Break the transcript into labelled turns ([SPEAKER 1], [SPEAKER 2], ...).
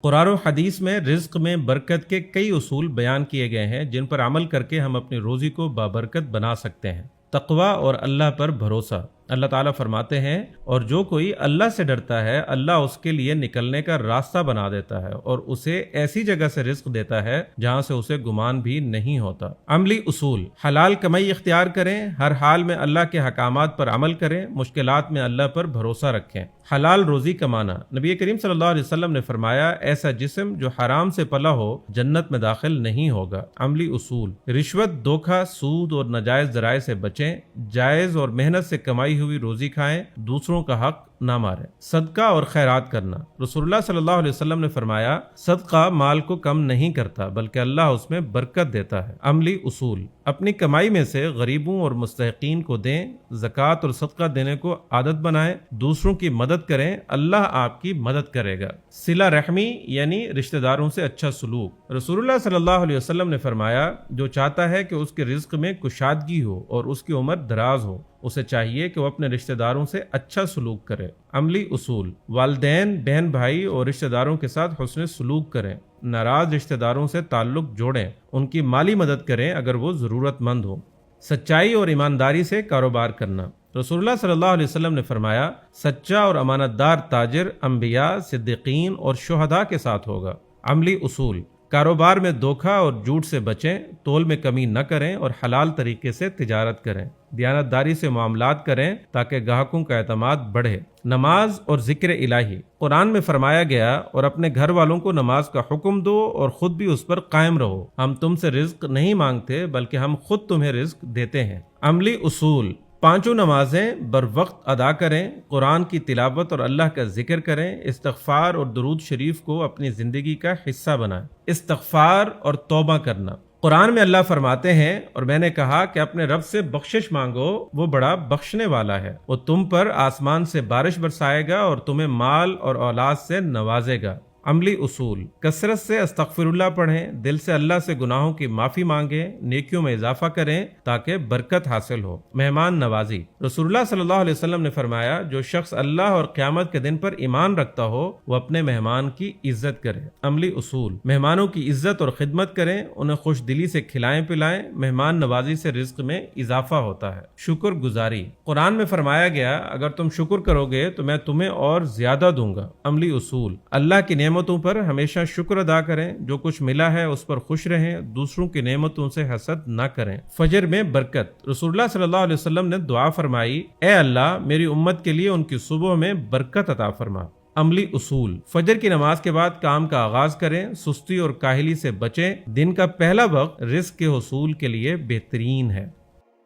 [SPEAKER 1] قرآن و حدیث میں رزق میں برکت کے کئی اصول بیان کیے گئے ہیں جن پر عمل کر کے ہم اپنی روزی کو بابرکت بنا سکتے ہیں۔ تقوی اور اللہ پر بھروسہ۔ اللہ تعالیٰ فرماتے ہیں، اور جو کوئی اللہ سے ڈرتا ہے اللہ اس کے لیے نکلنے کا راستہ بنا دیتا ہے اور اسے ایسی جگہ سے رزق دیتا ہے جہاں سے اسے گمان بھی نہیں ہوتا۔ عملی اصول۔ حلال کمائی اختیار کریں، ہر حال میں اللہ کے حکامات پر عمل کریں، مشکلات میں اللہ پر بھروسہ رکھیں۔ حلال روزی کمانا۔ نبی کریم صلی اللہ علیہ وسلم نے فرمایا، ایسا جسم جو حرام سے پلا ہو جنت میں داخل نہیں ہوگا۔ عملی اصول۔ رشوت، دھوکہ، سود اور ناجائز ذرائع سے بچیں، جائز اور محنت سے کمائی ہوئی روزی کھائیں، دوسروں کا حق نہ ماریں۔ صدقہ اور خیرات کرنا۔ رسول اللہ صلی اللہ علیہ وسلم نے فرمایا، صدقہ مال کو کم نہیں کرتا بلکہ اللہ اس میں برکت دیتا ہے۔ عملی اصول۔ اپنی کمائی میں سے غریبوں اور مستحقین کو دیں، زکوٰۃ اور صدقہ دینے کو عادت بنائیں، دوسروں کی مدد کریں، اللہ آپ کی مدد کرے گا۔ صلہ رحمی یعنی رشتہ داروں سے اچھا سلوک۔ رسول اللہ صلی اللہ علیہ وسلم نے فرمایا، جو چاہتا ہے کہ اس کے رزق میں کشادگی ہو اور اس کی عمر دراز ہو، اسے چاہیے کہ وہ اپنے رشتہ داروں سے اچھا سلوک کرے۔ عملی اصول۔ والدین، بہن بھائی اور رشتہ داروں کے ساتھ حسن سلوک کریں، ناراض رشتہ داروں سے تعلق جوڑیں، ان کی مالی مدد کریں اگر وہ ضرورت مند ہوں۔ سچائی اور ایمانداری سے کاروبار کرنا۔ رسول اللہ صلی اللہ علیہ وسلم نے فرمایا، سچا اور امانت دار تاجر انبیاء، صدیقین اور شہداء کے ساتھ ہوگا۔ عملی اصول۔ کاروبار میں دھوکہ اور جھوٹ سے بچیں، تول میں کمی نہ کریں اور حلال طریقے سے تجارت کریں، دیانتداری سے معاملات کریں تاکہ گاہکوں کا اعتماد بڑھے۔ نماز اور ذکر الہی۔ قرآن میں فرمایا گیا، اور اپنے گھر والوں کو نماز کا حکم دو اور خود بھی اس پر قائم رہو، ہم تم سے رزق نہیں مانگتے بلکہ ہم خود تمہیں رزق دیتے ہیں۔ عملی اصول۔ پانچوں نمازیں بر وقت ادا کریں، قرآن کی تلاوت اور اللہ کا ذکر کریں، استغفار اور درود شریف کو اپنی زندگی کا حصہ بنائیں۔ استغفار اور توبہ کرنا۔ قرآن میں اللہ فرماتے ہیں، اور میں نے کہا کہ اپنے رب سے بخشش مانگو، وہ بڑا بخشنے والا ہے، وہ تم پر آسمان سے بارش برسائے گا اور تمہیں مال اور اولاد سے نوازے گا۔ عملی اصول۔ کثرت سے استغفر اللہ پڑھیں، دل سے اللہ سے گناہوں کی معافی مانگیں، نیکیوں میں اضافہ کریں تاکہ برکت حاصل ہو۔ مہمان نوازی۔ رسول اللہ صلی اللہ علیہ وسلم نے فرمایا، جو شخص اللہ اور قیامت کے دن پر ایمان رکھتا ہو وہ اپنے مہمان کی عزت کرے۔ عملی اصول۔ مہمانوں کی عزت اور خدمت کریں، انہیں خوش دلی سے کھلائیں پلائیں، مہمان نوازی سے رزق میں اضافہ ہوتا ہے۔ شکر گزاری۔ قرآن میں فرمایا گیا، اگر تم شکر کرو گے تو میں تمہیں اور زیادہ دوں گا۔ عملی اصول۔ اللہ کی نعمتوں پر ہمیشہ شکر ادا کریں، جو کچھ ملا ہے اس پر خوش رہیں، دوسروں کی نعمتوں سے حسد نہ کریں۔ فجر میں برکت۔ رسول اللہ صلی اللہ علیہ وسلم نے دعا فرمائی، اے اللہ میری امت کے لیے ان کی صبح میں برکت عطا فرما۔ عملی اصول۔ فجر کی نماز کے بعد کام کا آغاز کریں، سستی اور کاہلی سے بچیں، دن کا پہلا وقت رزق کے حصول کے لیے بہترین ہے۔